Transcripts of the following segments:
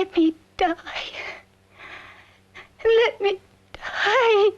Let me die. Let me die.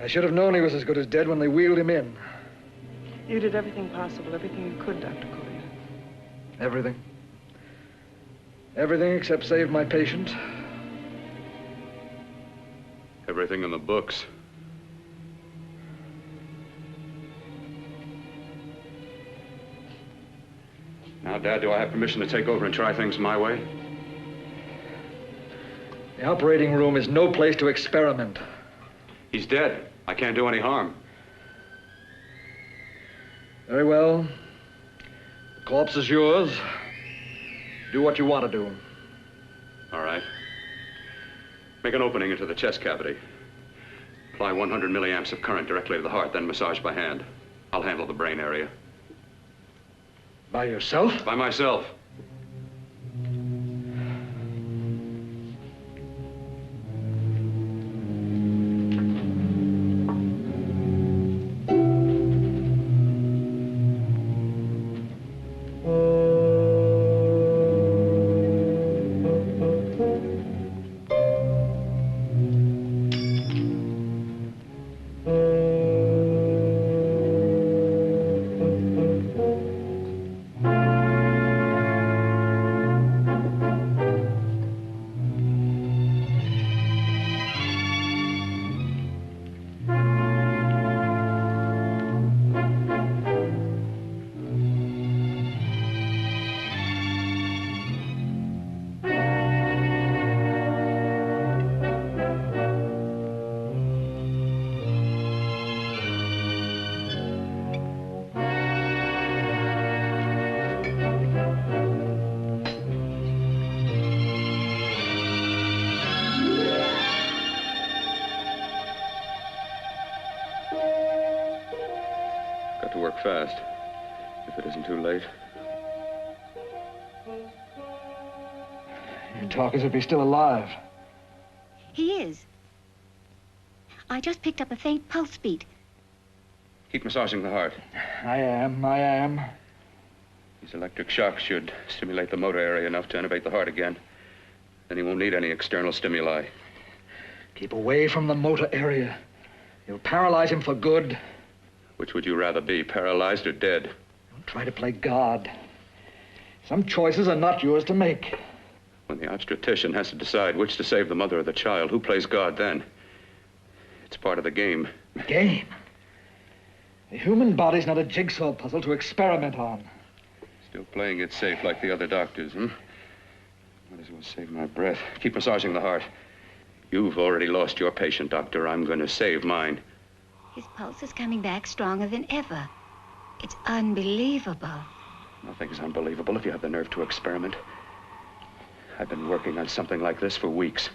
I should have known he was as good as dead when they wheeled him in. You did everything possible, everything you could, Dr. Collier. Everything. Everything except save my patient. Everything in the books. Now, Dad, do I have permission to take over and try things my way? The operating room is no place to experiment. He's dead. I can't do any harm. Very well. The corpse is yours. Do what you want to do. All right. Make an opening into the chest cavity. Apply 100 milliamps of current directly to the heart, then massage by hand. I'll handle the brain area. By yourself? By myself. Fast, if it isn't too late. You talk as if he's still alive. He is. I just picked up a faint pulse beat. Keep massaging the heart. I am. These electric shocks should stimulate the motor area enough to innervate the heart again. Then he won't need any external stimuli. Keep away from the motor area. You'll paralyze him for good. Which would you rather be, paralyzed or dead? Don't try to play God. Some choices are not yours to make. When the obstetrician has to decide which to save the mother or the child, who plays God then? It's part of the game. Game? The human body's not a jigsaw puzzle to experiment on. Still playing it safe like the other doctors, hmm? Might as well save my breath. Keep massaging the heart. You've already lost your patient, Doctor. I'm going to save mine. His pulse is coming back stronger than ever. It's unbelievable. Nothing's unbelievable if you have the nerve to experiment. I've been working on something like this for weeks.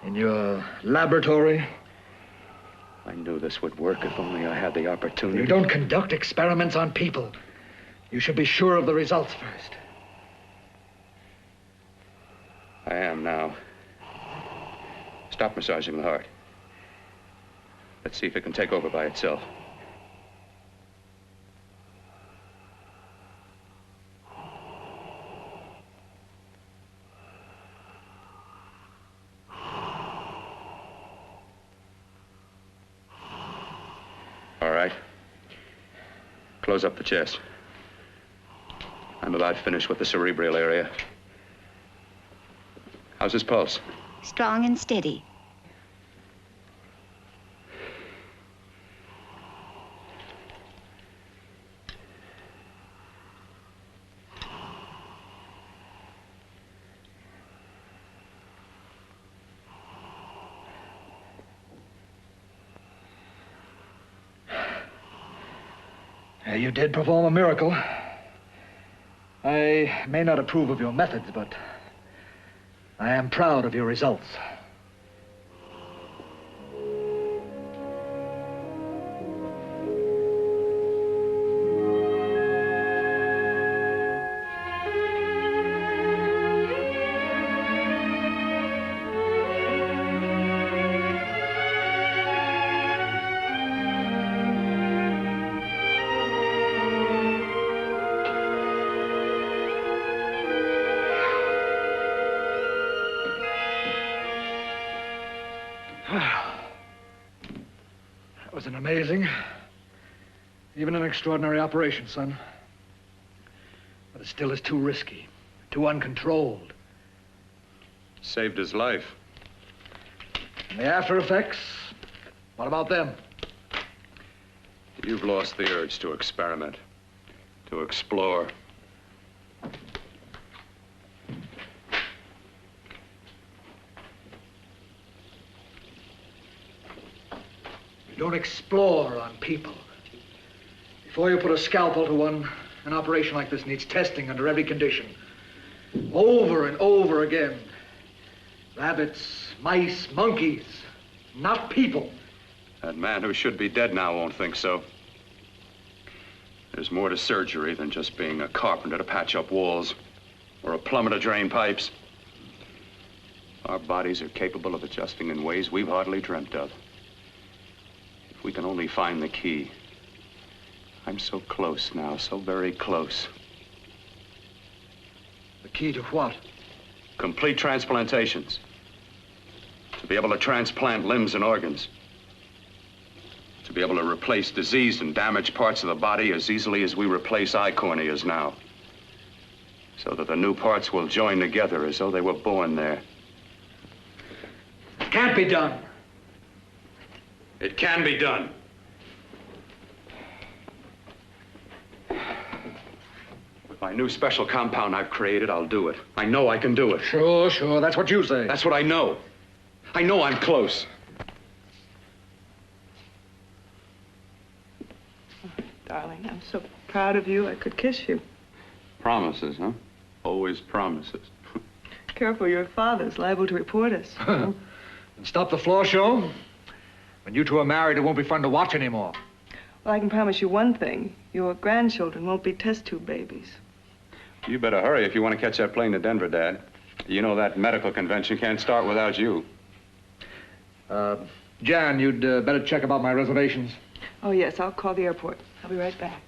In your laboratory? I knew this would work if only I had the opportunity. You don't conduct experiments on people. You should be sure of the results first. I am now. Stop massaging the heart. Let's see if it can take over by itself. All right. Close up the chest. I'm about finished with the cerebral area. How's his pulse? Strong and steady. You did perform a miracle. I may not approve of your methods, but I am proud of your results. That was an amazing, even an extraordinary operation, son. But it still is too risky, too uncontrolled. Saved his life. And the after effects, what about them? You've lost the urge to experiment, to explore. You don't explore on people. Before you put a scalpel to one, an operation like this needs testing under every condition. Over and over again. Rabbits, mice, monkeys, not people. That man who should be dead now won't think so. There's more to surgery than just being a carpenter to patch up walls or a plumber to drain pipes. Our bodies are capable of adjusting in ways we've hardly dreamt of. If we can only find the key. I'm so close now, so very close. The key to what? Complete transplantations. To be able to transplant limbs and organs. To be able to replace diseased and damaged parts of the body as easily as we replace eye corneas now. So that the new parts will join together as though they were born there. It can't be done. It can be done. With my new special compound I've created, I'll do it. I know I can do it. Sure, sure, that's what you say. That's what I know. I know I'm close. Darling, I'm so proud of you, I could kiss you. Promises, huh? Always promises. Careful, your father's liable to report us. And stop the floor show. When you two are married, it won't be fun to watch anymore. Well, I can promise you one thing. Your grandchildren won't be test tube babies. You better hurry if you want to catch that plane to Denver, Dad. You know that medical convention can't start without you. Jan, you'd better check about my reservations. Oh, yes, I'll call the airport. I'll be right back.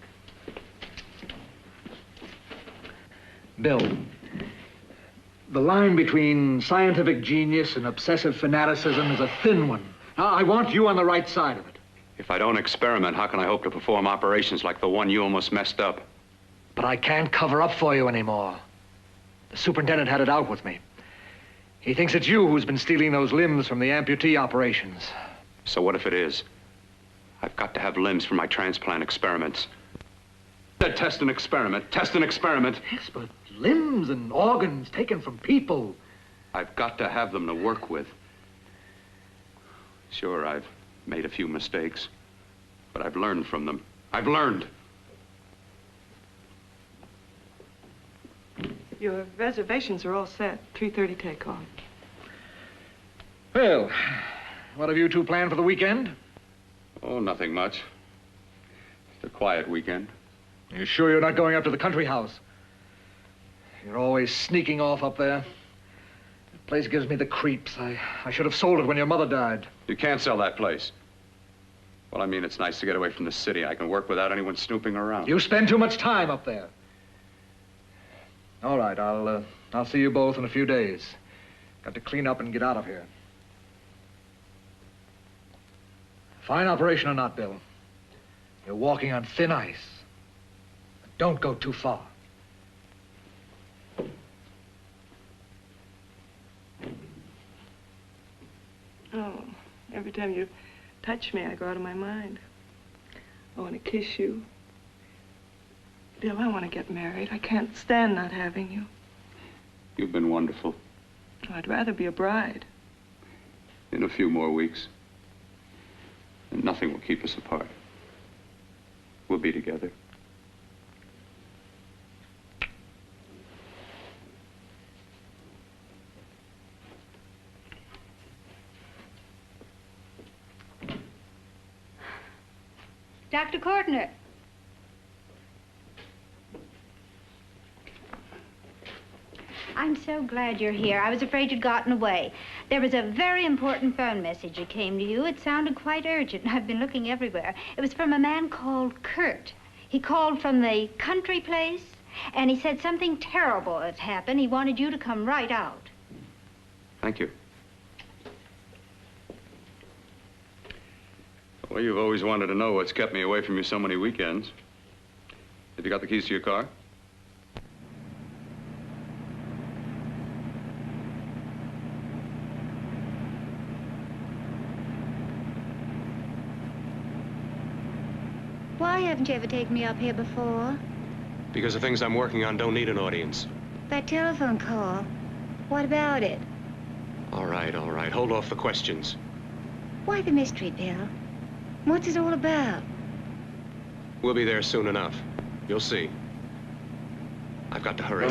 Bill, the line between scientific genius and obsessive fanaticism is a thin one. Now, I want you on the right side of it. If I don't experiment, how can I hope to perform operations like the one you almost messed up? But I can't cover up for you anymore. The superintendent had it out with me. He thinks it's you who's been stealing those limbs from the amputee operations. So what if it is? I've got to have limbs for my transplant experiments. Test and experiment, test and experiment. Yes, but limbs and organs taken from people. I've got to have them to work with. Sure, I've made a few mistakes. But I've learned from them. I've learned. Your reservations are all set. 3:30 takeoff. Well, what have you two planned for the weekend? Oh, nothing much. Just a quiet weekend. You sure you're not going up to the country house? You're always sneaking off up there. The place gives me the creeps. I should have sold it when your mother died. You can't sell that place. Well, I mean, it's nice to get away from the city. I can work without anyone snooping around. You spend too much time up there. All right, I'll see you both in a few days. Got to clean up and get out of here. Fine operation or not, Bill. You're walking on thin ice. But don't go too far. Oh, every time you touch me, I go out of my mind. I want to kiss you. Bill, I want to get married. I can't stand not having you. You've been wonderful. Oh, I'd rather be a bride. In a few more weeks. And nothing will keep us apart. We'll be together. Dr. Courtner. I'm so glad you're here. I was afraid you'd gotten away. There was a very important phone message that came to you. It sounded quite urgent. I've been looking everywhere. It was from a man called Kurt. He called from the country place, and he said something terrible had happened. He wanted you to come right out. Thank you. Well, you've always wanted to know what's kept me away from you so many weekends. Have you got the keys to your car? Why haven't you ever taken me up here before? Because the things I'm working on don't need an audience. That telephone call, what about it? All right, all right. Hold off the questions. Why the mystery, Bill? What's it all about? We'll be there soon enough. You'll see. I've got to hurry.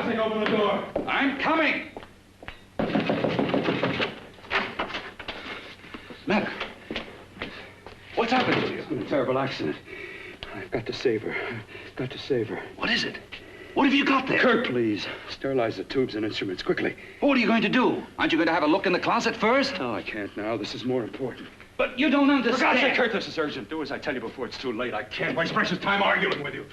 Take open the door. I'm coming. Matter? What's happened to you? It's been a terrible accident. I've got to save her. I've got to save her. What is it? What have you got there? Kurt, please. Sterilize the tubes and instruments, quickly. What are you going to do? Aren't you going to have a look in the closet first? No, I can't now. This is more important. But you don't understand. For God's sake, Kurt, this is urgent. Do as I tell you before it's too late. I can't waste precious time arguing with you.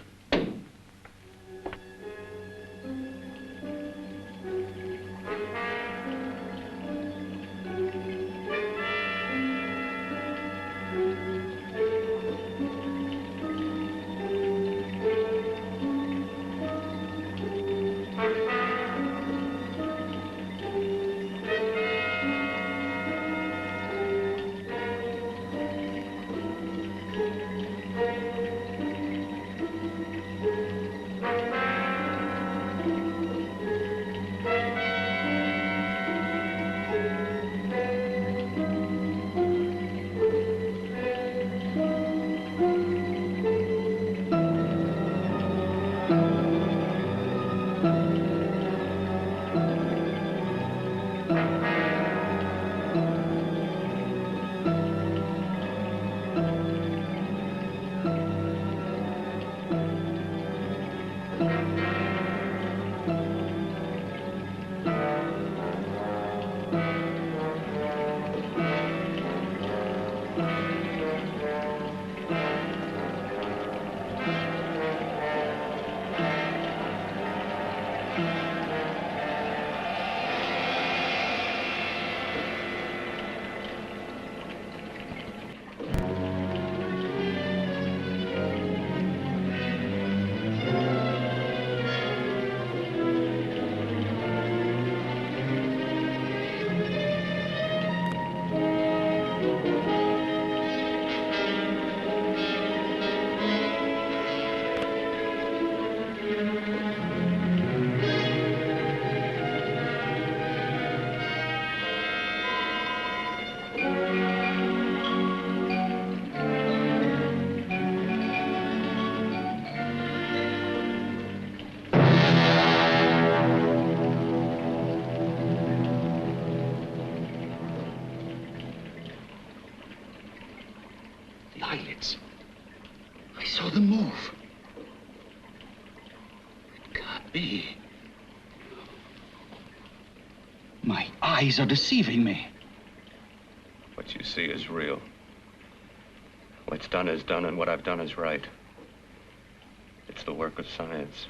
Eyelids. I saw them move. It can't be. My eyes are deceiving me. What you see is real. What's done is done, and what I've done is right. It's the work of science.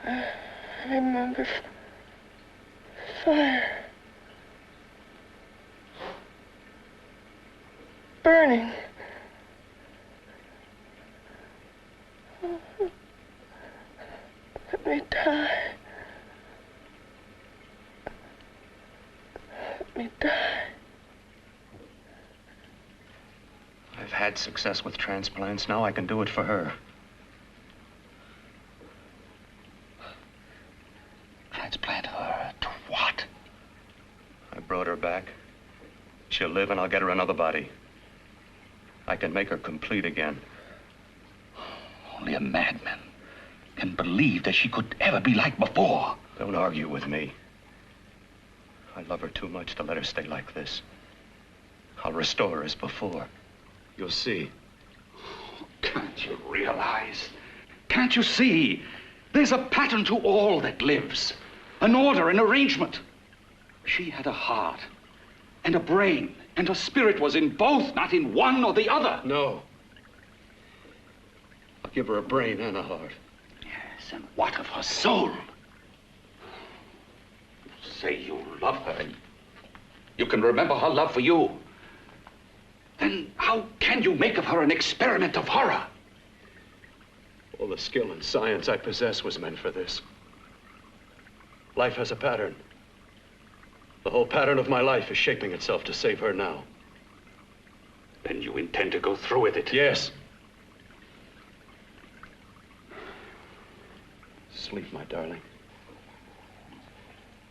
I remember fire. Burning. Let me die. Let me die. I've had success with transplants. Now I can do it for her. Transplant her to what? I brought her back. She'll live, and I'll get her another body. I can make her complete again. Only a madman can believe that she could ever be like before. Don't argue with me. I love her too much to let her stay like this. I'll restore her as before. You'll see. Can't you realize? Can't you see? There's a pattern to all that lives. An order, an arrangement. She had a heart and a brain, and her spirit was in both, not in one or the other. No. I'll give her a brain and a heart. Yes, and what of her soul? You say you love her, and you can remember her love for you. Then how can you make of her an experiment of horror? All the skill and science I possess was meant for this. Life has a pattern. The whole pattern of my life is shaping itself to save her now. Then you intend to go through with it? Yes. Sleep, my darling.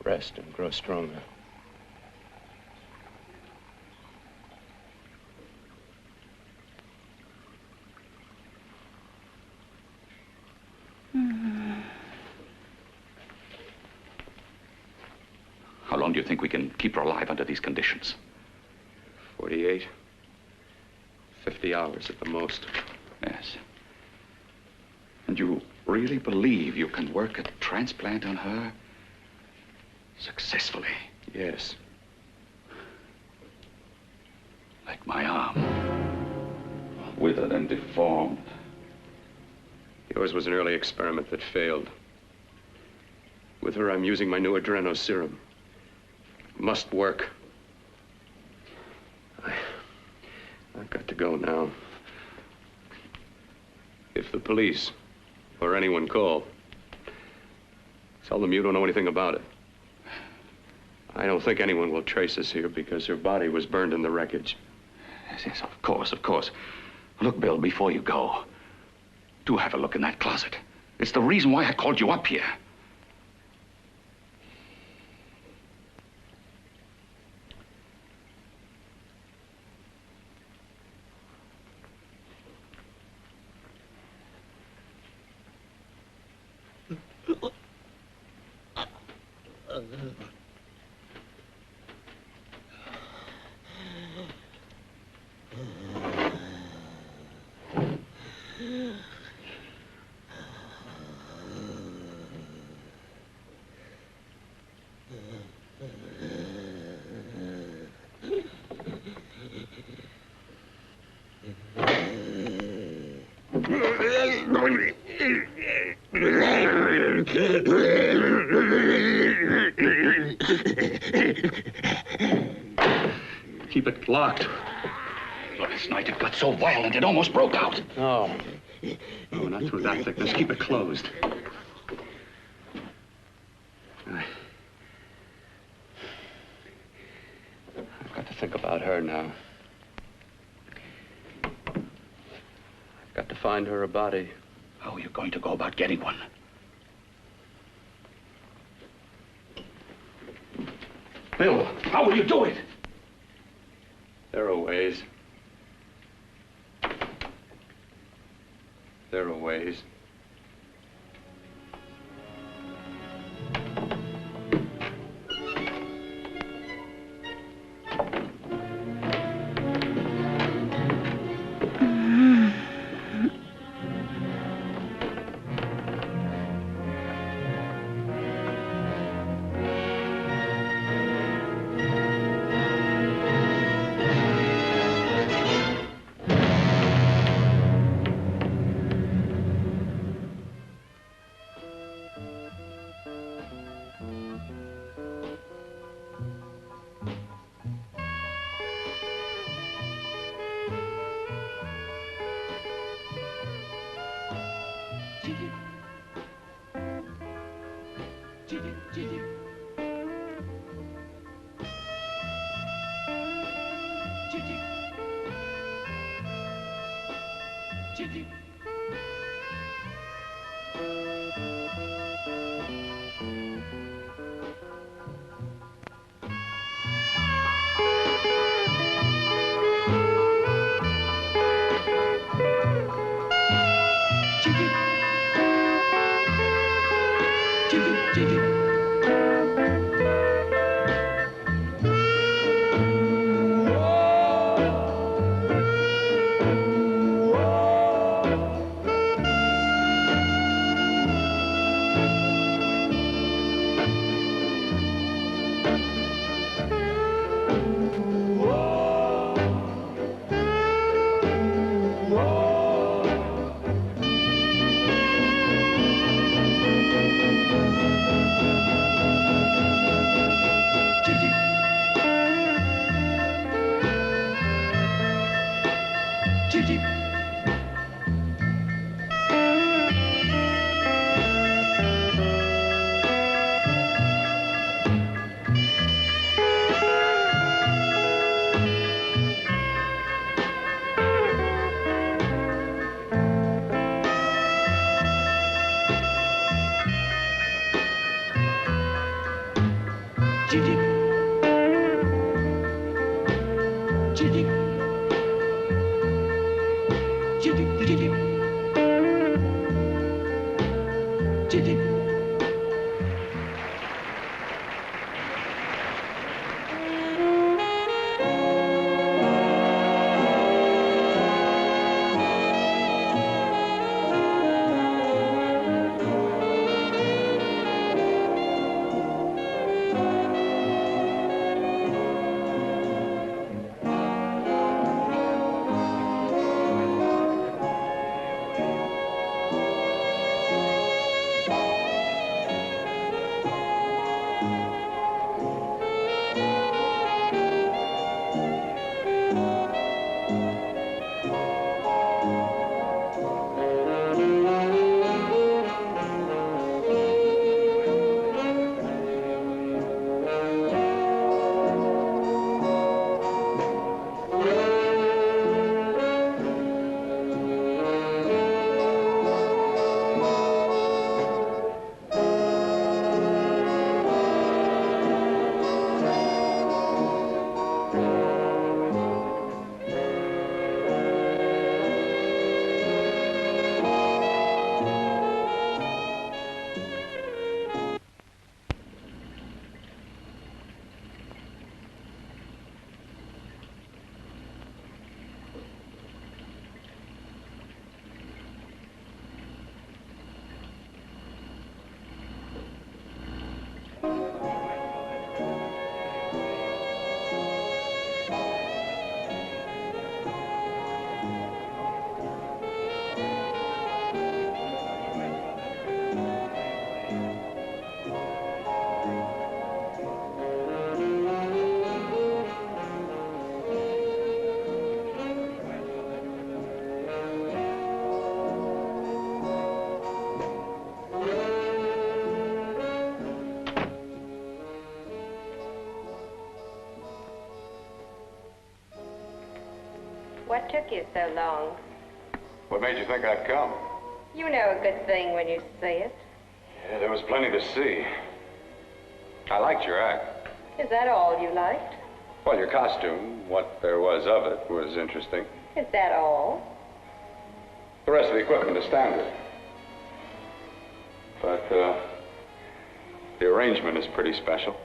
Rest and grow stronger. long do you think we can keep her alive under these conditions? 48, 50 hours at the most. Yes. And you really believe you can work a transplant on her successfully? Yes. Like my arm. Withered and deformed. Yours was an early experiment that failed. With her, I'm using my new adreno serum. Must work. I've got to go now. If the police or anyone call, tell them you don't know anything about it. I don't think anyone will trace us here because her body was burned in the wreckage. Yes, of course, of course. Look, Bill, before you go, do have a look in that closet. It's the reason why I called you up here. Keep it locked. Last night it got so violent it almost broke out. Oh. Oh, not through that thickness. Keep it closed. I've got to think about her now. I've got to find her a body. How are you going to go about getting one? Bill, how will you do it? There are ways. There are ways. took you so long? What made you think I'd come? You know a good thing when you see it. Yeah, there was plenty to see. I liked your act. Is that all you liked? Well, your costume, what there was of it, was interesting. Is that all? The rest of the equipment is standard. But, the arrangement is pretty special.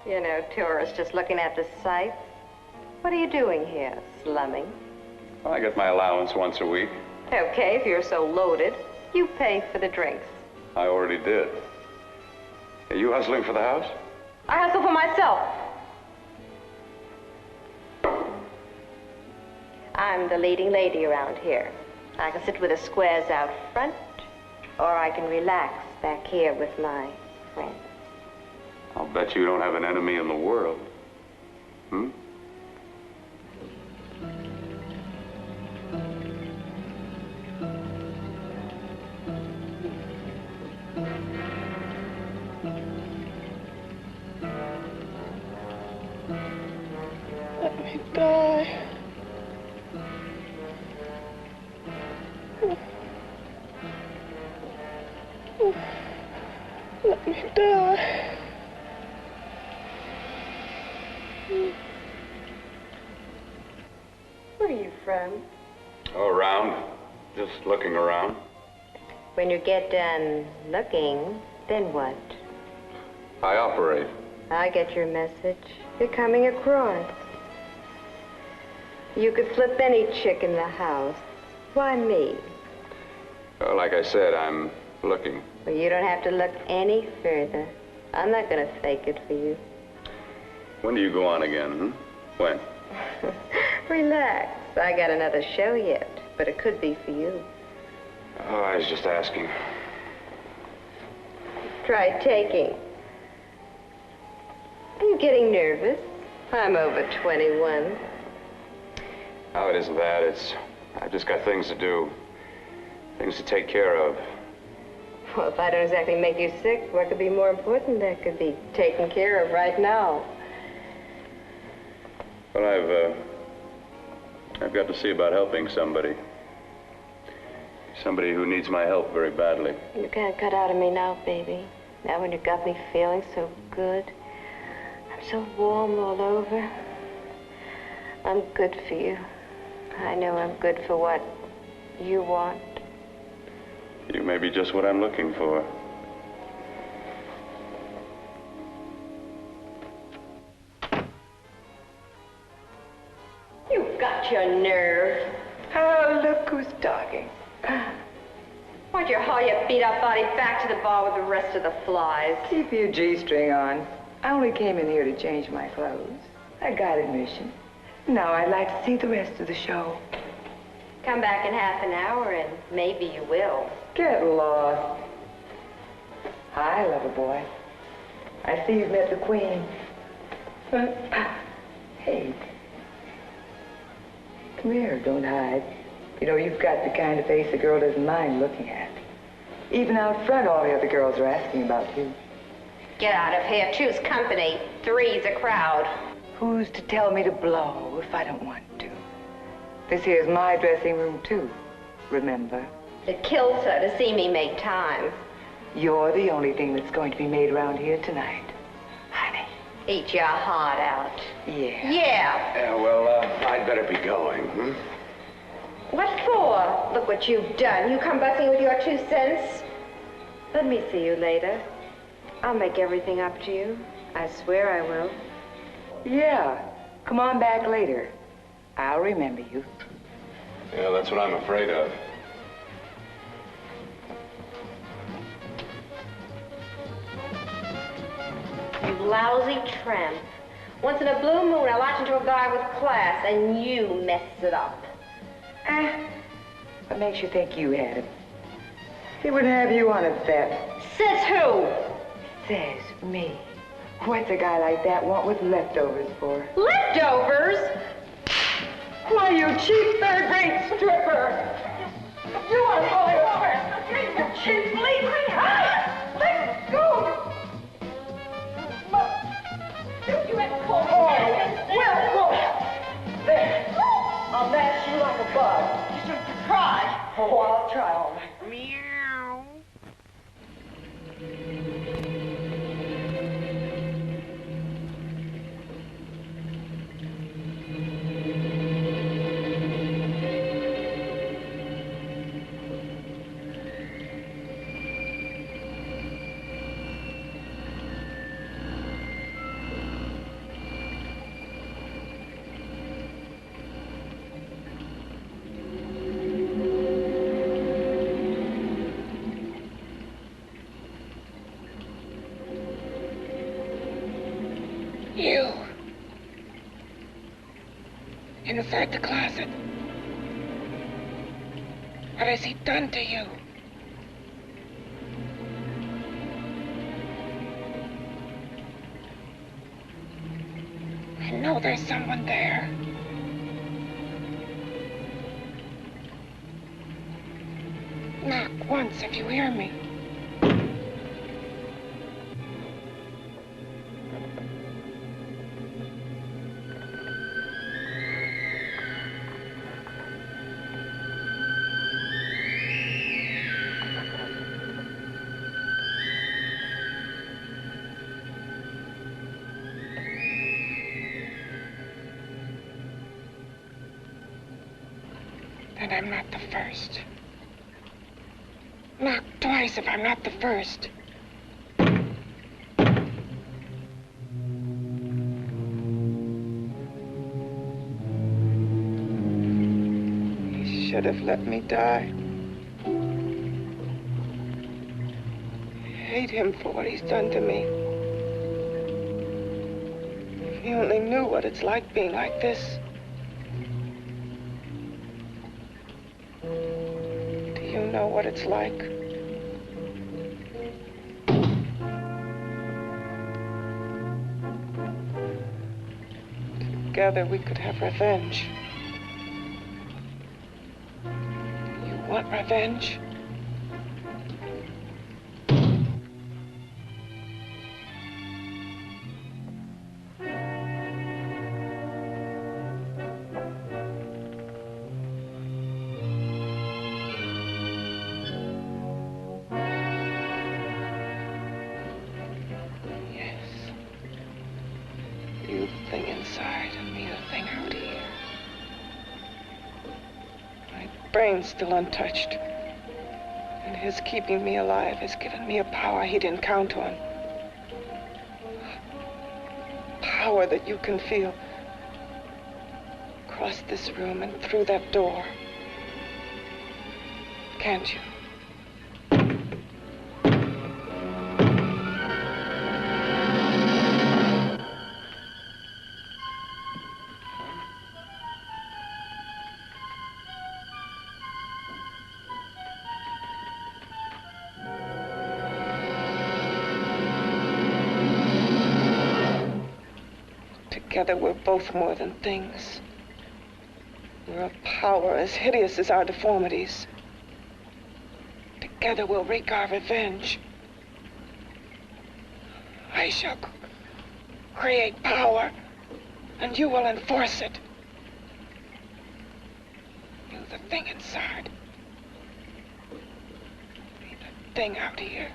You know, tourists just looking at the sights. What are you doing here? Slumming? Well, I get my allowance once a week. Okay, if you're so loaded, you pay for the drinks. I already did. Are you hustling for the house? I hustle for myself. I'm the leading lady around here. I can sit with the squares out front, or I can relax back here with my friends. I'll bet you don't have an enemy in the world. Hmm? Let me die. Let me die. Where are you from? Oh, around. Just looking around. When you get done looking, then what? I operate. I get your message. You're coming across. You could flip any chick in the house. Why me? Well, like I said, I'm looking. Well, you don't have to look any further. I'm not going to fake it for you. When do you go on again, hmm? When? Relax. I got another show yet, but it could be for you. Oh, I was just asking. Try taking. Are you getting nervous? I'm over 21. Oh, it isn't that. I've just got things to do. Things to take care of. Well, if I don't exactly make you sick, what could be more important that could be taken care of right now? Well, I've got to see about helping somebody. Somebody who needs my help very badly. You can't cut out of me now, baby. Now when you got me feeling so good. I'm so warm all over. I'm good for you. I know I'm good for what you want. You may be just what I'm looking for. You've got your nerve. Oh, look who's talking. Why'd you haul your beat-up body back to the bar with the rest of the flies? Keep your G-string on. I only came in here to change my clothes. I got admission. Now I'd like to see the rest of the show. Come back in half an hour and maybe you will. Get lost. Hi, lover boy. I see you've met the queen. Hey. Come here, don't hide. You know, you've got the kind of face a girl doesn't mind looking at. Even out front, all the other girls are asking about you. Get out of here. Choose company. Three's a crowd. Who's to tell me to blow if I don't want to? This here's my dressing room, too. Remember? It kills her to see me make time. You're the only thing that's going to be made around here tonight. Honey. Eat your heart out. Yeah. Yeah. Yeah, well, I'd better be going, hmm? What for? Look what you've done. You come busting with your 2 cents. Let me see you later. I'll make everything up to you. I swear I will. Yeah. Come on back later. I'll remember you. Yeah, that's what I'm afraid of. You lousy tramp. Once in a blue moon, I latched into a guy with class, and you messed it up. What makes you think you had him? He wouldn't have you on a bet. Says who? Says me. What's a guy like that want with leftovers for? Leftovers? Why, you cheap third-rate stripper! You are going over! You cheap bleeding! Let go! Look! You had cold. Oh, well, go! There. Oh, I'll try all right. Meow. You. Inside the closet. What has he done to you? I know there's someone there. Knock once if you hear me. And I'm not the first. Knock twice if I'm not the first. He should have let me die. I hate him for what he's done to me. If he only knew what it's like being like this. Know what it's like. Together we could have revenge. You want revenge? Brain's still untouched. And his keeping me alive has given me a power he didn't count on. Power that you can feel across this room and through that door. Can't you? Together, we're both more than things. We're a power as hideous as our deformities. Together, we'll wreak our revenge. I shall create power, and you will enforce it. You, the thing inside. Me, the thing out here.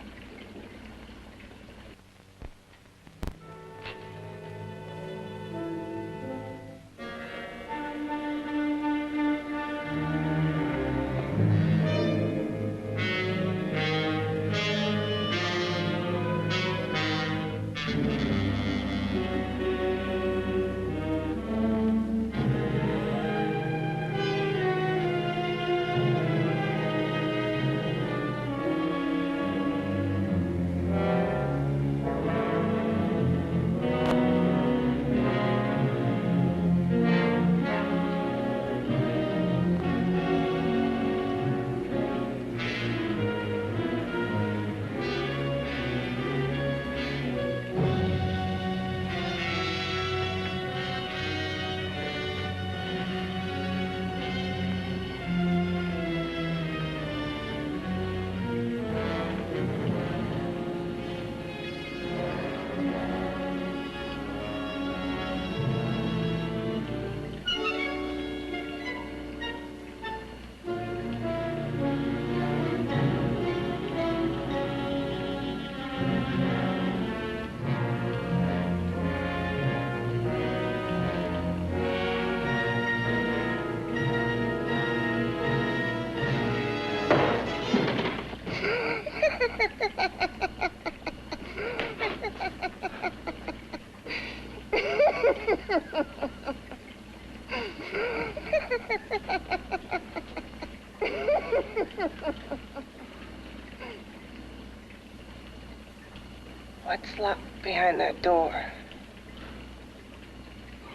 What's locked behind that door?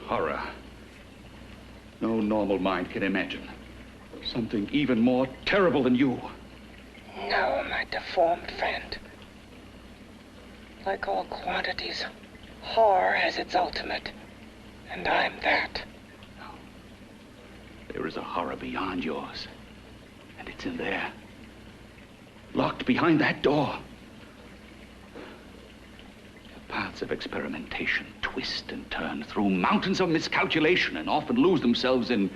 Horror. No normal mind can imagine. Something even more terrible than you. No, my deformed friend. Like all quantities, horror has its ultimate. And I'm that. There is a horror beyond yours. And it's in there. Locked behind that door. The paths of experimentation twist and turn through mountains of miscalculation and often lose themselves in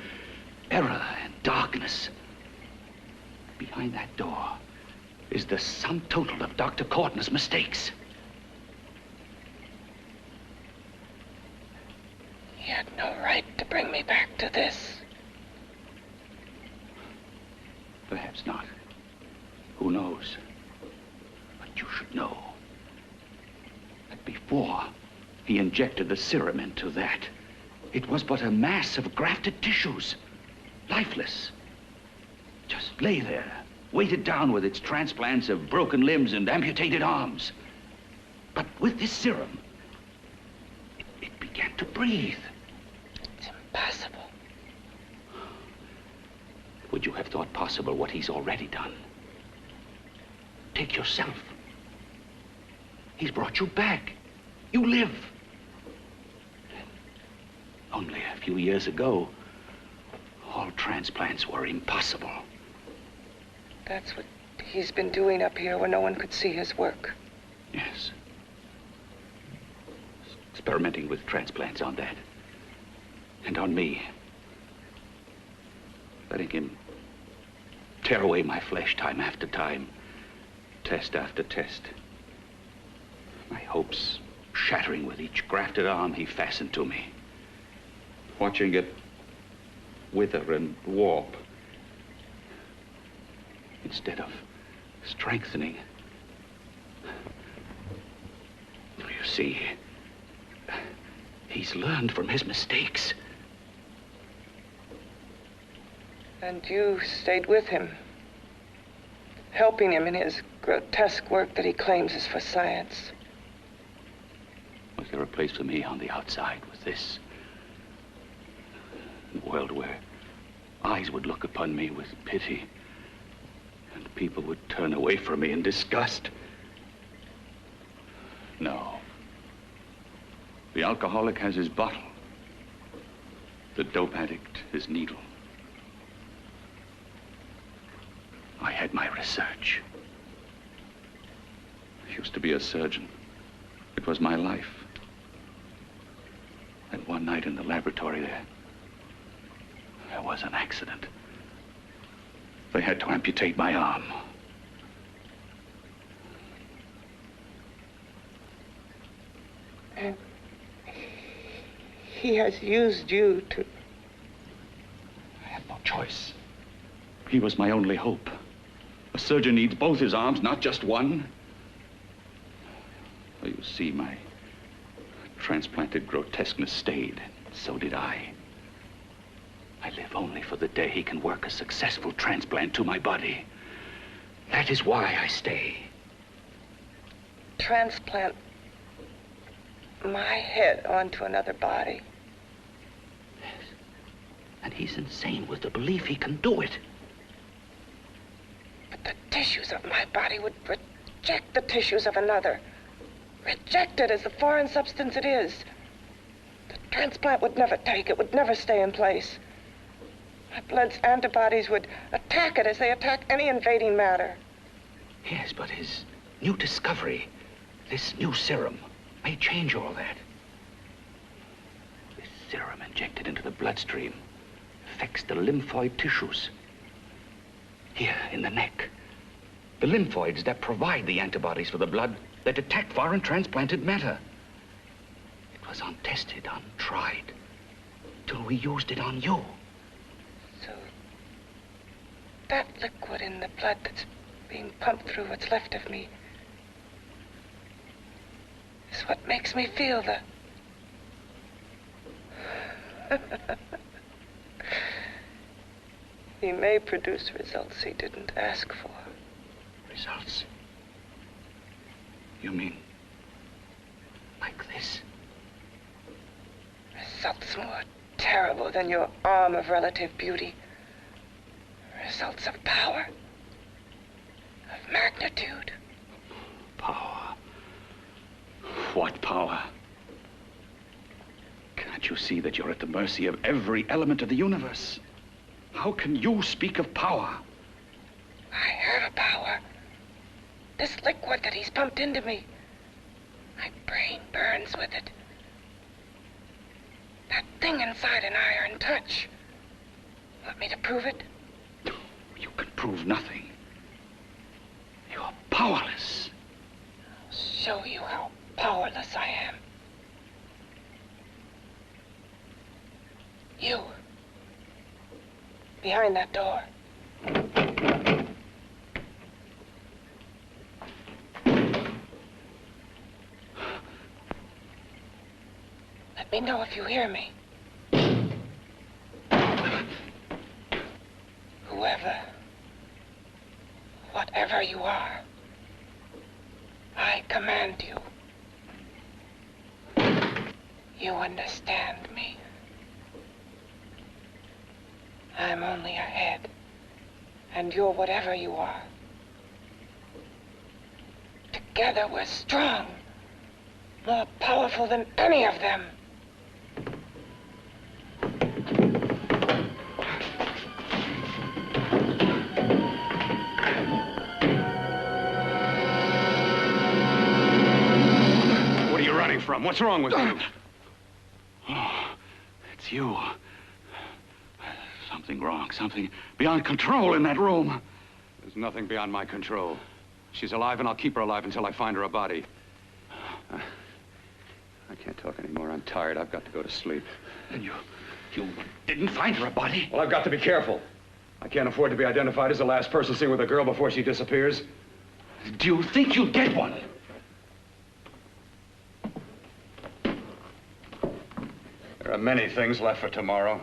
error and darkness. Behind that door is the sum total of Dr. Corton's mistakes. He had no right to bring me back to this. Perhaps not. Who knows? But you should know that before he injected the serum into that, it was but a mass of grafted tissues, lifeless. Just lay there, weighted down with its transplants of broken limbs and amputated arms. But with this serum, it began to breathe. It's impossible. Would you have thought possible what he's already done? Take yourself. He's brought you back. You live. Only a few years ago, all transplants were impossible. That's what he's been doing up here where no one could see his work. Yes. Experimenting with transplants on that. And on me. Letting him tear away my flesh time after time, test after test. My hopes shattering with each grafted arm he fastened to me. Watching it wither and warp. Instead of strengthening. You see, he's learned from his mistakes. And you stayed with him, helping him in his grotesque work that he claims is for science. Was there a place for me on the outside with this? A world where eyes would look upon me with pity and people would turn away from me in disgust? No. The alcoholic has his bottle. The dope addict his needle. I had my research. I used to be a surgeon. It was my life. And one night in the laboratory there was an accident. They had to amputate my arm. And he has used you to... I had no choice. He was my only hope. A surgeon needs both his arms, not just one. Well, you see, my transplanted grotesqueness stayed. So did I. I live only for the day he can work a successful transplant to my body. That is why I stay. Transplant my head onto another body. Yes. And he's insane with the belief he can do it. But the tissues of my body would reject the tissues of another. Reject it as the foreign substance it is. The transplant would never take it, would never stay in place. My blood's antibodies would attack it as they attack any invading matter. Yes, but his new discovery, this new serum, may change all that. This serum injected into the bloodstream affects the lymphoid tissues. Here, in the neck. The lymphoids that provide the antibodies for the blood that attack foreign transplanted matter. It was untested, untried, till we used it on you. So, that liquid in the blood that's being pumped through what's left of me, is what makes me feel the... He may produce results he didn't ask for. Results? You mean like this? Results more terrible than your arm of relative beauty. Results of power, of magnitude. Power? What power? Can't you see that you're at the mercy of every element of the universe? How can you speak of power? I have a power. This liquid that he's pumped into me. My brain burns with it. That thing inside an iron touch. Want me to prove it? You can prove nothing. You're powerless. I'll show you how powerless I am. You. Behind that door. Let me know if you hear me. Whoever, whatever you are, I command you. You understand me. I'm only a head, and you're whatever you are. Together we're strong, more powerful than any of them. What are you running from? What's wrong with you? Oh, it's you. Something wrong, something beyond control in that room. There's nothing beyond my control. She's alive, and I'll keep her alive until I find her a body. I can't talk anymore. I'm tired. I've got to go to sleep. And you didn't find her a body? Well, I've got to be careful. I can't afford to be identified as the last person seen with a girl before she disappears. Do you think you'll get one? There are many things left for tomorrow.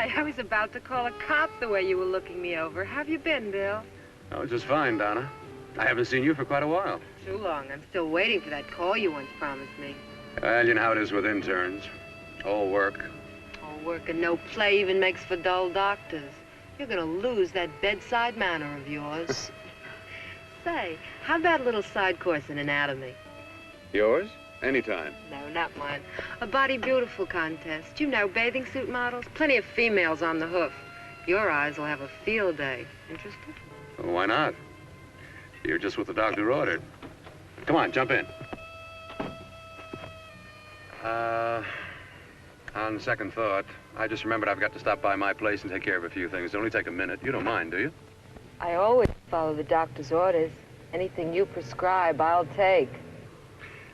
I was about to call a cop the way you were looking me over. How have you been, Bill? Oh, just fine, Donna. I haven't seen you for quite a while. Too long. I'm still waiting for that call you once promised me. Well, you know how it is with interns. All work. All work and no play even makes for dull doctors. You're gonna lose that bedside manner of yours. Say, how about a little side course in anatomy? Yours? Anytime. No, not mine. A body beautiful contest. You know, bathing suit models. Plenty of females on the hoof. Your eyes will have a field day. Interested? Well, why not? You're just what the doctor ordered. Come on, jump in. On second thought, I just remembered I've got to stop by my place and take care of a few things. It'll only take a minute. You don't mind, do you? I always follow the doctor's orders. Anything you prescribe, I'll take.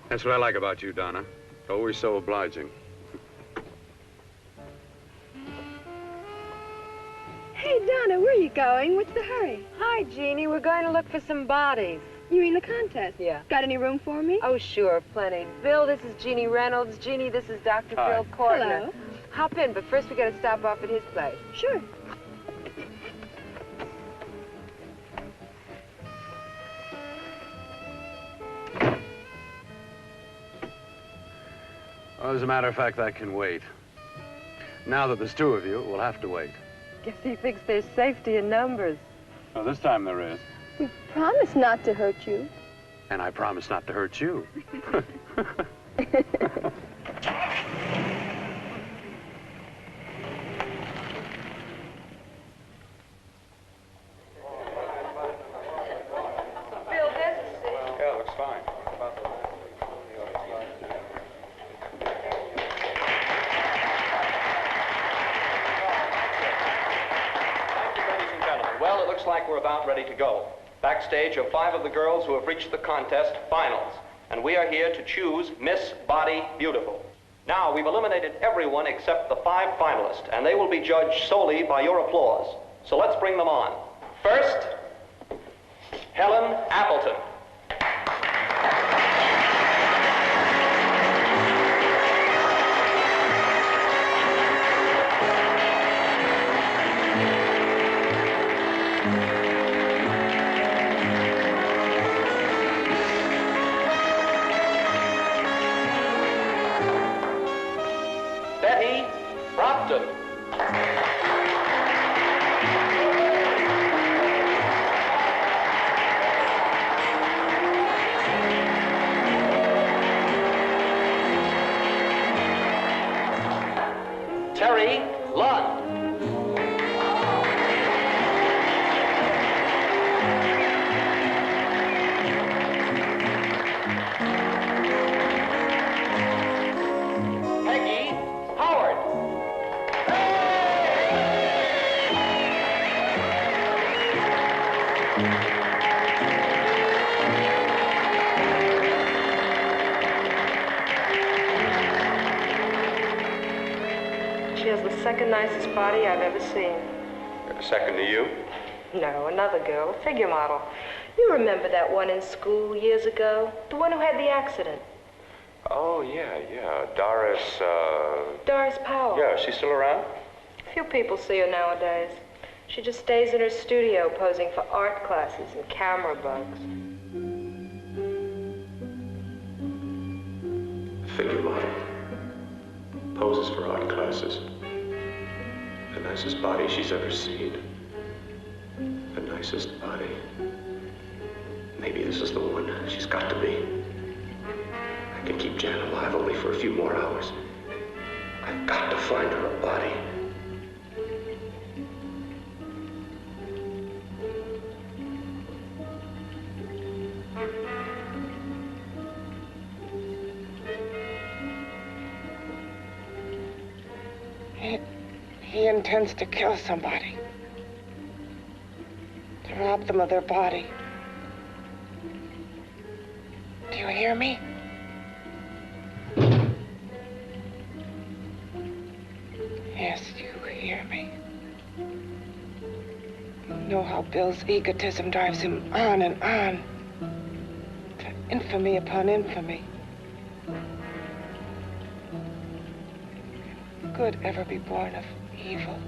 That's what I like about you, Donna. Always so obliging. Hey, Donna, where are you get going. What's the hurry? Hi, Jeannie. We're going to look for some bodies. You mean the contest? Yeah. Got any room for me? Oh, sure, plenty. Bill, this is Jeannie Reynolds. Jeannie, this is Dr. Hi. Bill Cortner. Hello. Hop in, but first we got to stop off at his place. Sure. Well, as a matter of fact, that can wait. Now that there's two of you, we'll have to wait. Guess he thinks there's safety in numbers. Well, this time there is. We promise not to hurt you. And I promise not to hurt you. Bill, there's a seat. Yeah, looks fine. Ladies and gentlemen, well, it looks like we're about ready to go. Backstage are 5 of the girls who have reached the contest finals, and we are here to choose Miss Body Beautiful. Now, we've eliminated everyone except the 5 finalists, and they will be judged solely by your applause. So let's bring them on. First, Helen Appleton. Betty Brockton. Terry Lund. Peggy Howard. She has the second nicest body I've ever seen. Second to you? No, another girl, a figure model. You remember that one in school years ago? The one who had the accident. Oh, yeah. Doris Powell. Yeah, she's still around? Few people see her nowadays. She just stays in her studio posing for art classes and camera bugs. Figure model. Poses for art classes. The nicest body she's ever seen. The nicest body. Maybe this is the one. She's got to be. I can keep Jan alive only for a few more hours. I've got to find her a body. He intends to kill somebody. To rob them of their body. Do you hear me? Yes, you hear me. You know how Bill's egotism drives him on and on. To infamy upon infamy. Good ever be born of evil?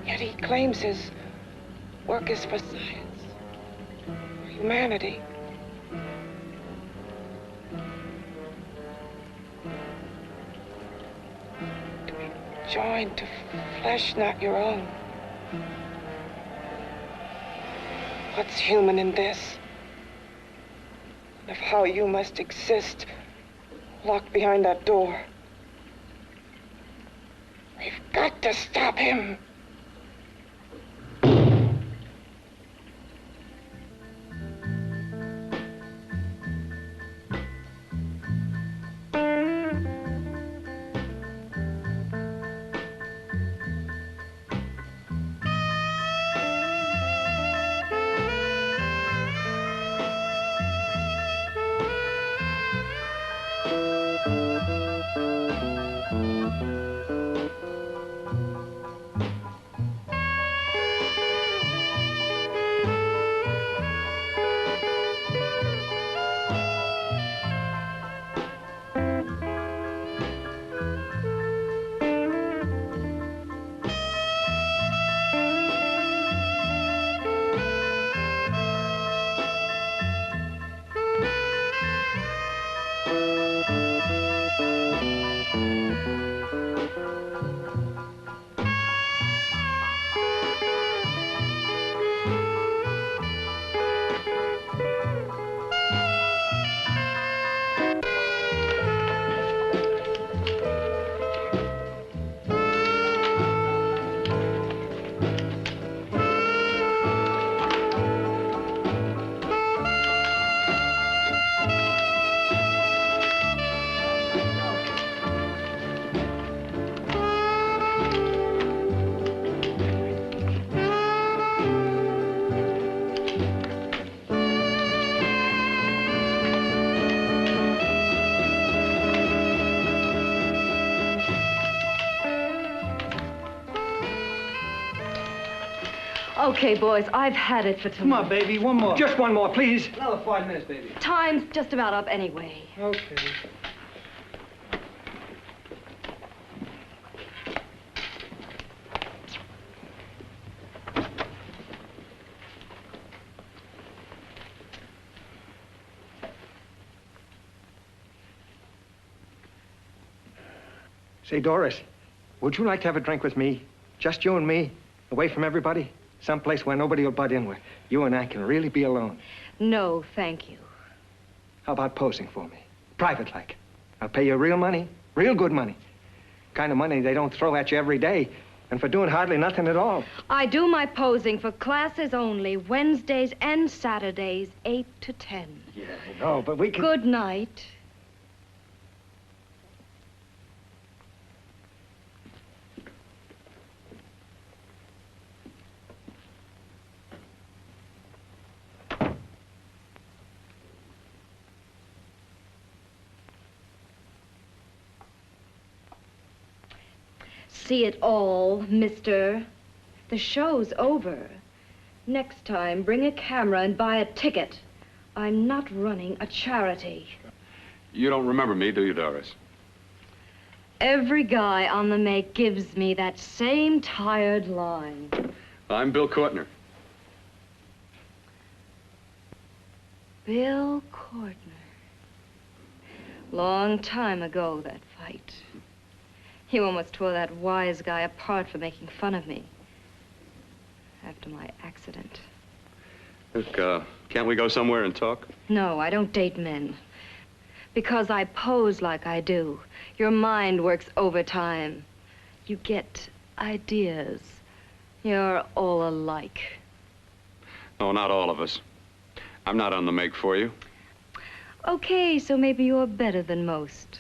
Yet he claims his work is for science, for humanity. To be joined to flesh not your own. What's human in this? Of how you must exist, locked behind that door. We've got to stop him. Okay, boys, I've had it for tonight. Come on, baby, one more. Just one more, please. Another 5 minutes, baby. Time's just about up anyway. Okay. Say, Doris, would you like to have a drink with me? Just you and me, away from everybody? Someplace where nobody will butt in, where you and I can really be alone. No, thank you. How about posing for me? Private like. I'll pay you real money, real good money. Kind of money they don't throw at you every day, and for doing hardly nothing at all. I do my posing for classes only, Wednesdays and Saturdays, 8 to 10. Yeah, I know, but we can... Good night. See it all, mister. The show's over. Next time, bring a camera and buy a ticket. I'm not running a charity. You don't remember me, do you, Doris? Every guy on the make gives me that same tired line. I'm Bill Courtner. Bill Courtner. Long time ago, that fight. You almost tore that wise guy apart for making fun of me. After my accident. Look, can't we go somewhere and talk? No, I don't date men. Because I pose like I do. Your mind works overtime. You get ideas. You're all alike. No, not all of us. I'm not on the make for you. Okay, so maybe you're better than most.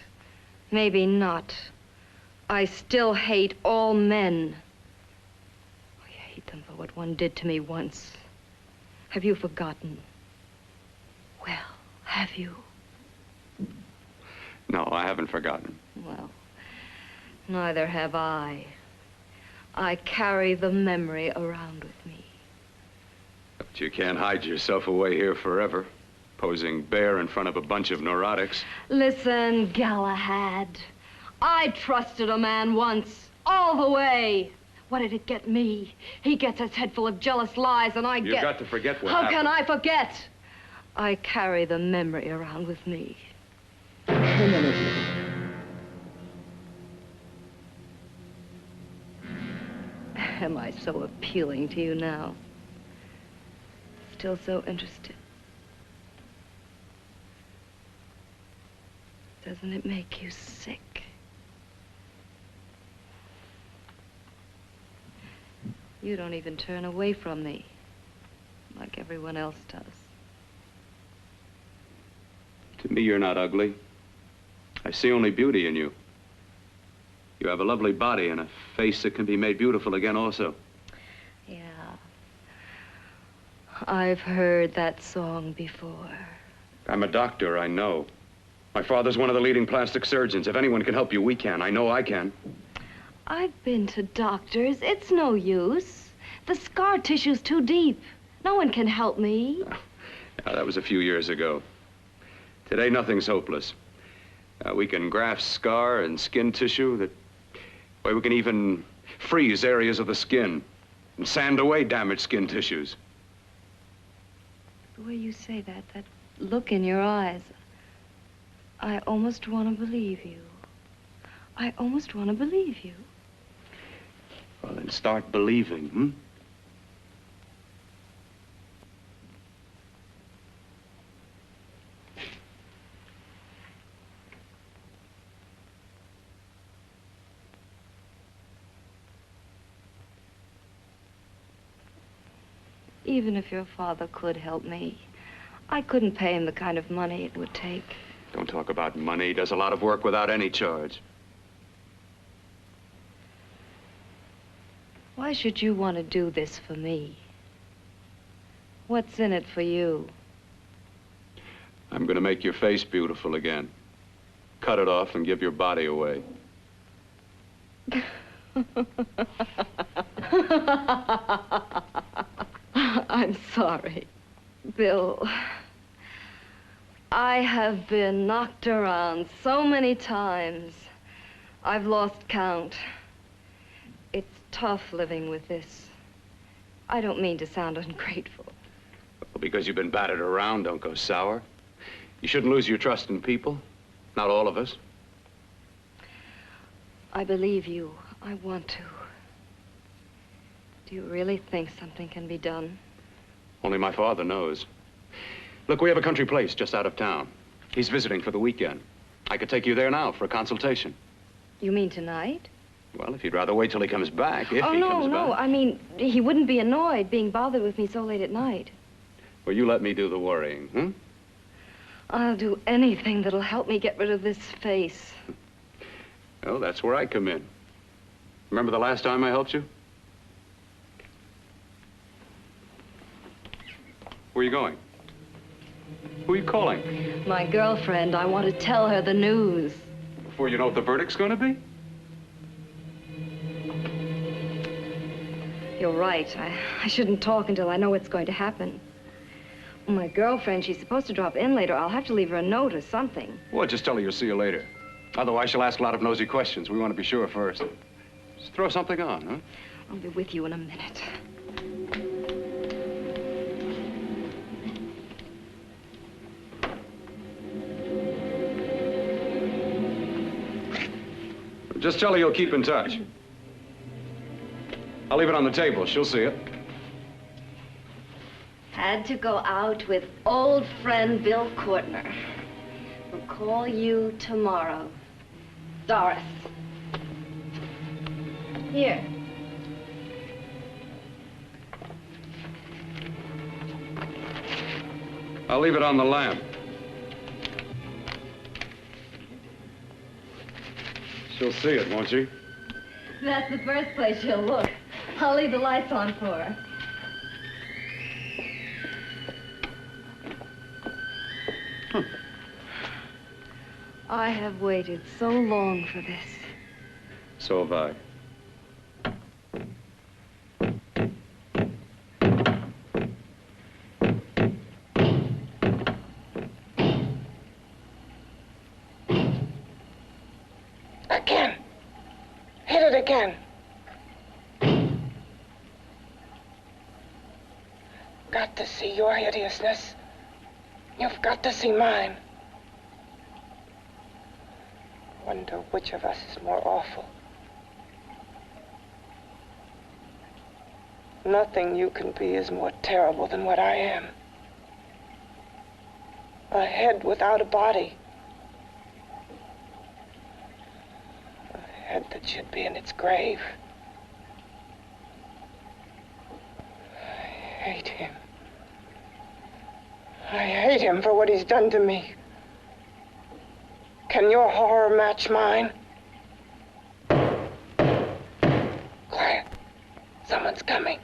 Maybe not. I still hate all men. I hate them for what one did to me once. Have you forgotten? Well, have you? No, I haven't forgotten. Well, neither have I. I carry the memory around with me. But you can't hide yourself away here forever, posing bare in front of a bunch of neurotics. Listen, Galahad. I trusted a man once, all the way. What did it get me? He gets his head full of jealous lies, and I get... You've got to forget what How happened. can I forget? I carry the memory around with me. Am I so appealing to you now? Still so interested? Doesn't it make you sick? You don't even turn away from me, like everyone else does. To me, you're not ugly. I see only beauty in you. You have a lovely body and a face that can be made beautiful again also. Yeah. I've heard that song before. I'm a doctor, I know. My father's one of the leading plastic surgeons. If anyone can help you, we can. I know I can. I've been to doctors. It's no use. The scar tissue's too deep. No one can help me. Now, that was a few years ago. Today, nothing's hopeless. We can graft scar and skin tissue that... Well, we can even freeze areas of the skin and sand away damaged skin tissues. The way you say that look in your eyes, I almost want to believe you. I almost want to believe you. Well, then start believing, hmm? Even if your father could help me, I couldn't pay him the kind of money it would take. Don't talk about money. He does a lot of work without any charge. Why should you want to do this for me? What's in it for you? I'm going to make your face beautiful again. Cut it off and give your body away. sorry. Bill, I have been knocked around so many times. I've lost count. It's tough living with this. I don't mean to sound ungrateful. Well, because you've been battered around, don't go sour. You shouldn't lose your trust in people. Not all of us. I believe you. I want to. Do you really think something can be done? Only my father knows. Look, we have a country place just out of town. He's visiting for the weekend. I could take you there now for a consultation. You mean tonight? Well, if you'd rather wait till he comes back, if he comes back. No. I mean, he wouldn't be annoyed being bothered with me so late at night. Well, you let me do the worrying, hmm? I'll do anything that'll help me get rid of this face. Well, that's where I come in. Remember the last time I helped you? Where are you going? Who are you calling? My girlfriend. I want to tell her the news. Before you know what the verdict's going to be? You're right. I shouldn't talk until I know what's going to happen. My girlfriend, she's supposed to drop in later. I'll have to leave her a note or something. Well, just tell her you'll see you later. Otherwise, she'll ask a lot of nosy questions. We want to be sure first. Just throw something on, huh? I'll be with you in a minute. Just tell her you'll keep in touch. I'll leave it on the table. She'll see it. Had to go out with old friend Bill Courtner. We'll call you tomorrow. Doris. Here. I'll leave it on the lamp. She'll see it, won't she? That's the first place she'll look. I'll leave the lights on for her. I have waited so long for this. So have I. Again. Hit it again. Got to see your hideousness. You've got to see mine. Wonder which of us is more awful. Nothing you can be is more terrible than what I am. A head without a body. A head that should be in its grave. I hate him. I hate him for what he's done to me. Can your horror match mine? Quiet. Someone's coming.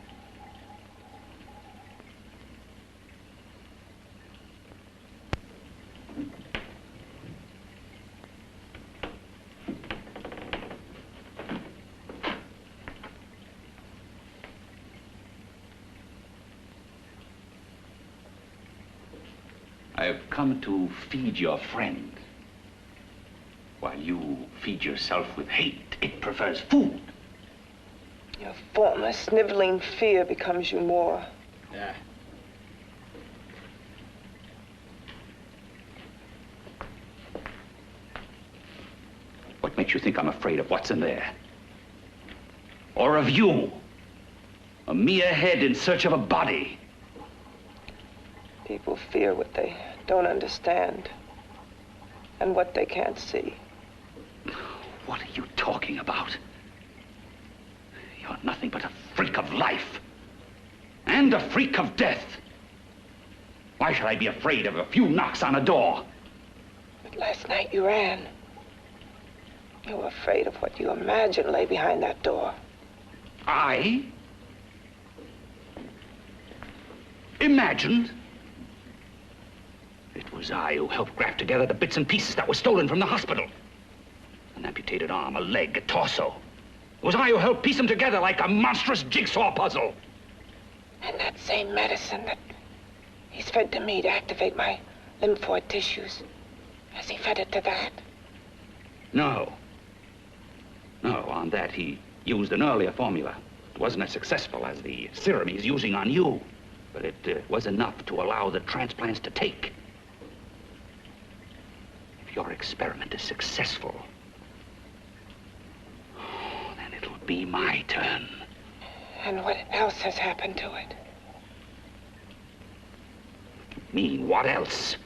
I have come to feed your friend. While you feed yourself with hate, it prefers food. Your former sniveling fear becomes you more. Yeah. What makes you think I'm afraid of what's in there? Or of you? A mere head in search of a body. People fear what they don't understand and what they can't see. What are you talking about? You're nothing but a freak of life. And a freak of death. Why should I be afraid of a few knocks on a door? But last night you ran. You were afraid of what you imagined lay behind that door. I? Imagined? It was I who helped graft together the bits and pieces that were stolen from the hospital. An amputated arm, a leg, a torso. It was I who helped piece them together like a monstrous jigsaw puzzle. And that same medicine that he's fed to me to activate my lymphoid tissues. Has he fed it to that? No. No, on that he used an earlier formula. It wasn't as successful as the serum he's using on you, but it was enough to allow the transplants to take. If your experiment is successful, then it'll be my turn. And what else has happened to it? Mean, what else?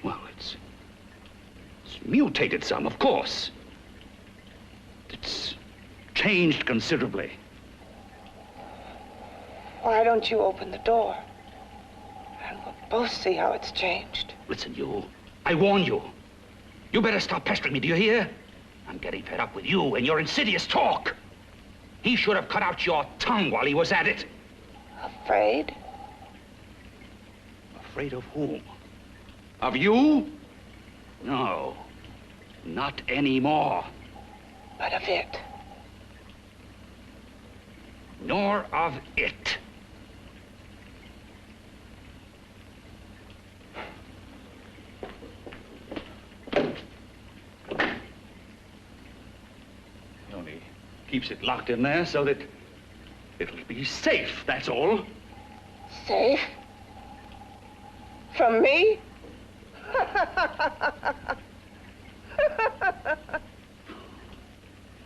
Well, it's mutated some, of course. It's changed considerably. Why don't you open the door? And we'll both see how it's changed. Listen, you. I warn you. You better stop pestering me, do you hear? I'm getting fed up with you and your insidious talk. He should have cut out your tongue while he was at it. Afraid? Afraid of whom? Of you? No, not anymore. But of it? Nor of it. He only keeps it locked in there so that it'll be safe, that's all. Safe? From me?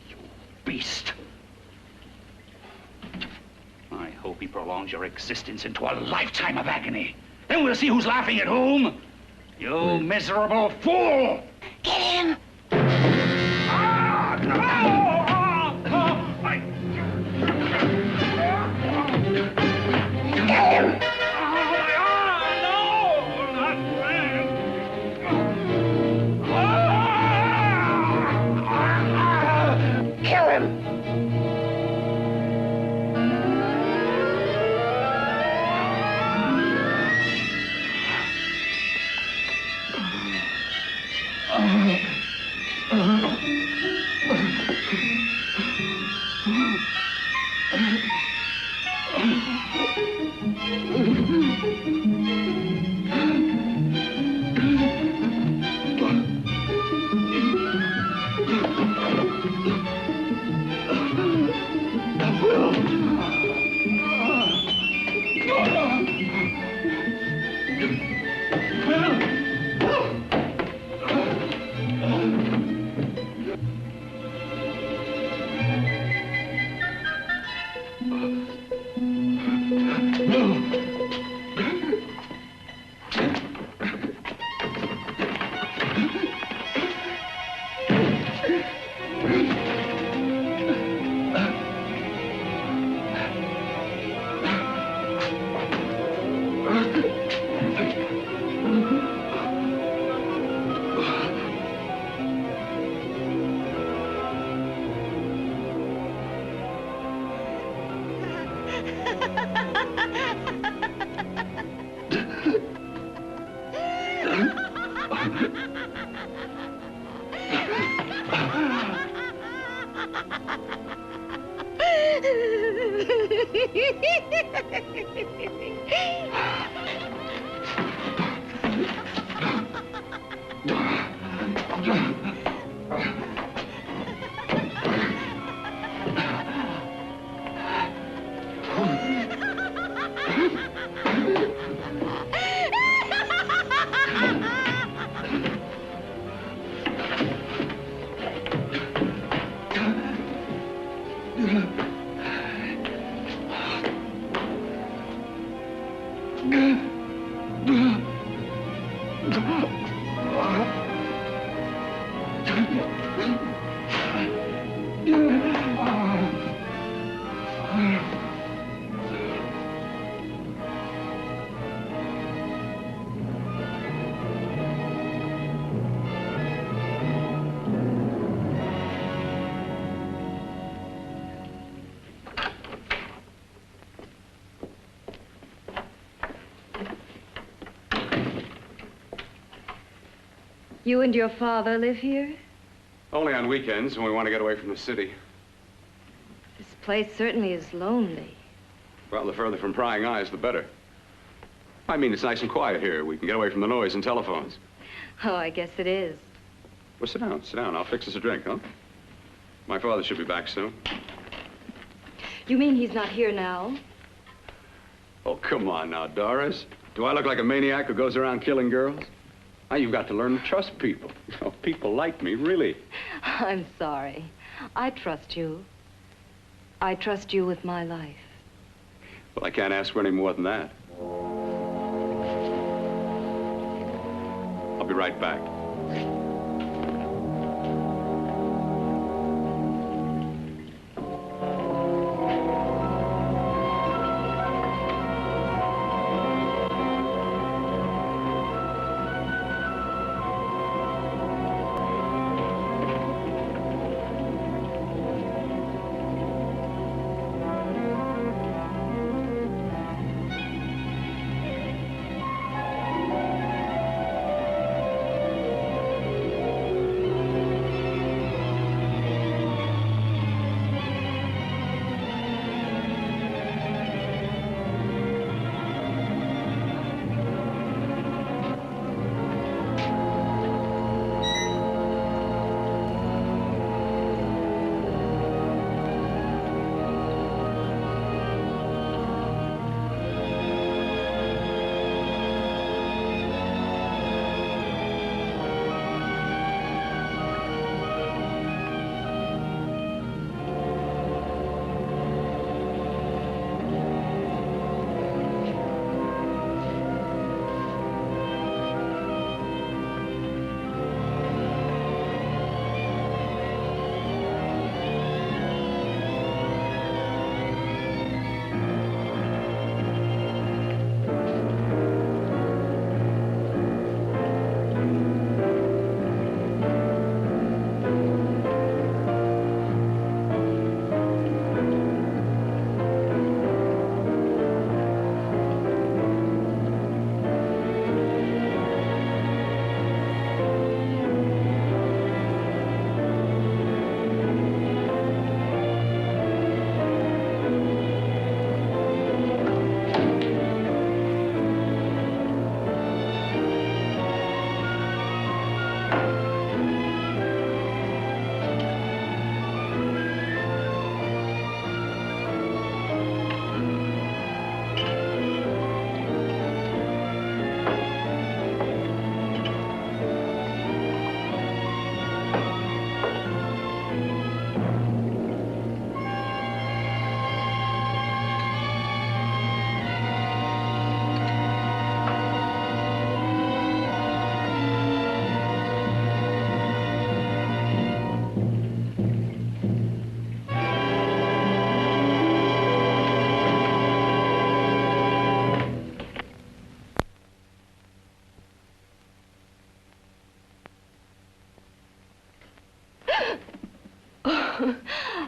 You beast. I hope he prolongs your existence into a lifetime of agony. Then we'll see who's laughing at whom. You miserable fool! Get him! Get him! Kill him! You and your father live here? Only on weekends when we want to get away from the city. This place certainly is lonely. Well, the further from prying eyes, the better. I mean, it's nice and quiet here. We can get away from the noise and telephones. Oh, I guess it is. Well, sit down, sit down. I'll fix us a drink, huh? My father should be back soon. You mean he's not here now? Oh, come on now, Doris. Do I look like a maniac who goes around killing girls? Now, you've got to learn to trust people. You know, people like me, really. I'm sorry. I trust you. I trust you with my life. Well, I can't ask for any more than that. I'll be right back.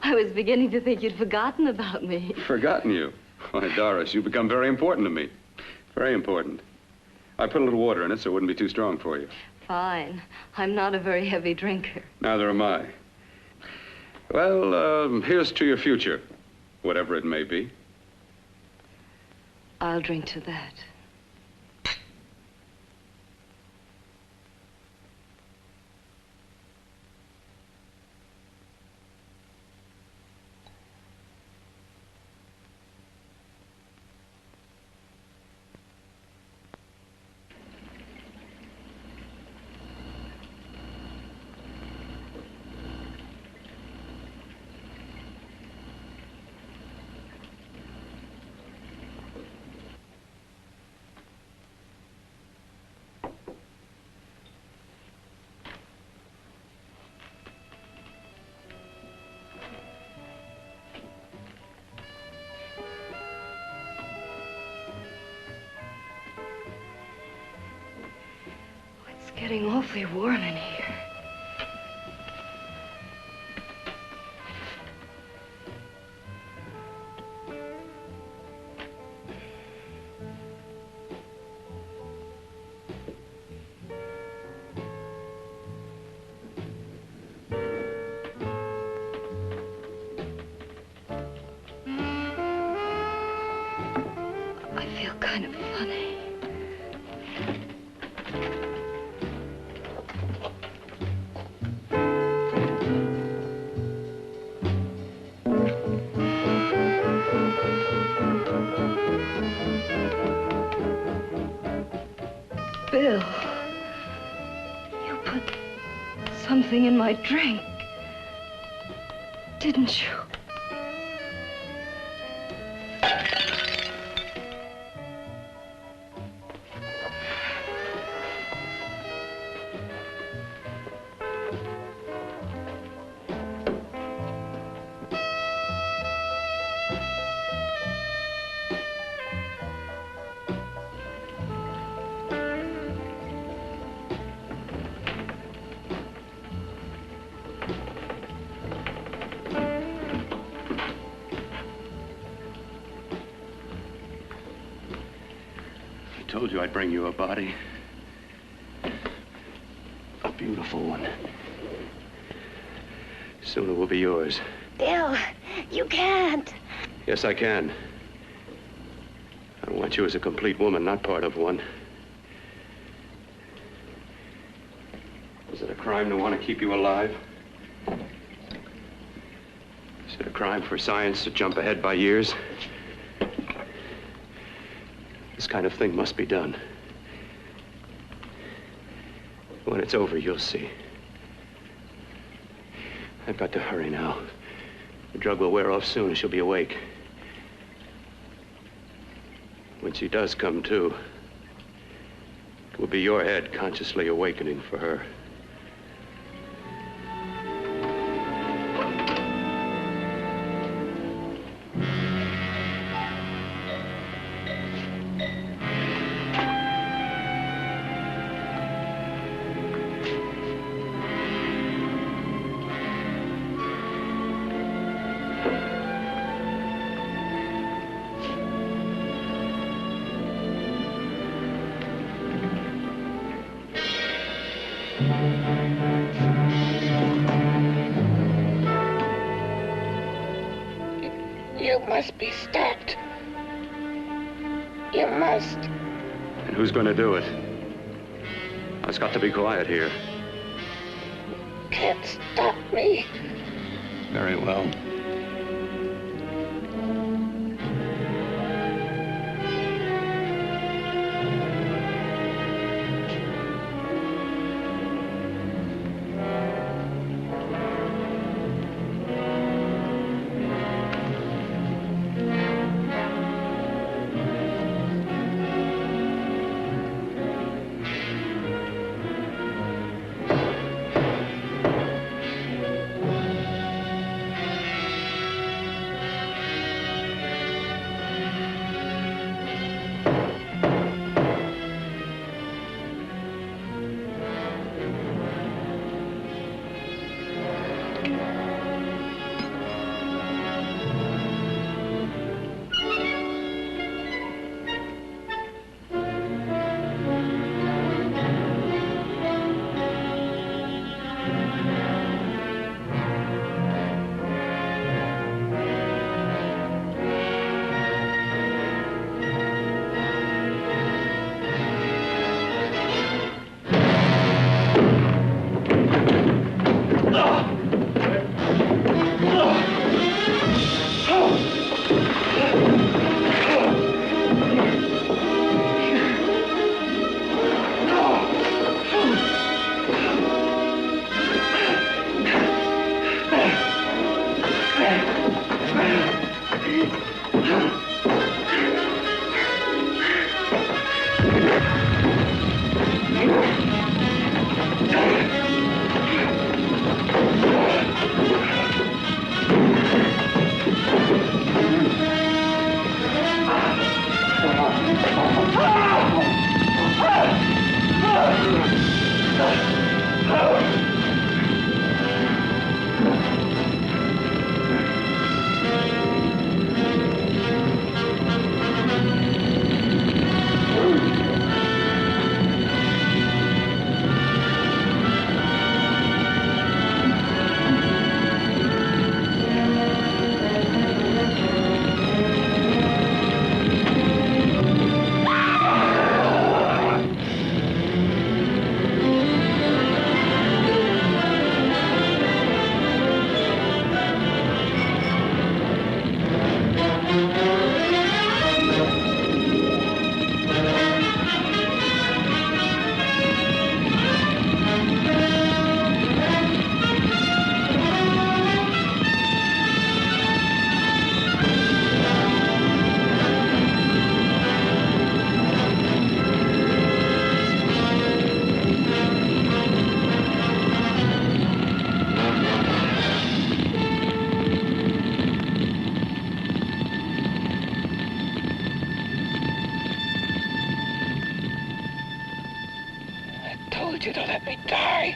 I was beginning to think you'd forgotten about me. Forgotten you? Why, Doris, you've become very important to me. Very important. I put a little water in it so it wouldn't be too strong for you. Fine. I'm not a very heavy drinker. Neither am I. Well, here's to your future, whatever it may be. I'll drink to that. It's getting awfully warm in here. kind of funny. Bill, you put something in my drink, didn't you? I told you I'd bring you a body. A beautiful one. Soon it will be yours. Bill, you can't. Yes, I can. I want you as a complete woman, not part of one. Is it a crime to want to keep you alive? Is it a crime for science to jump ahead by years? This kind of thing must be done. When it's over, you'll see. I've got to hurry now. The drug will wear off soon and she'll be awake. When she does come to, it will be your head consciously awakening for her. You must be stopped. You must. And who's going to do it? It's got to be quiet here. Can't stop me. Very well. told you to let me die.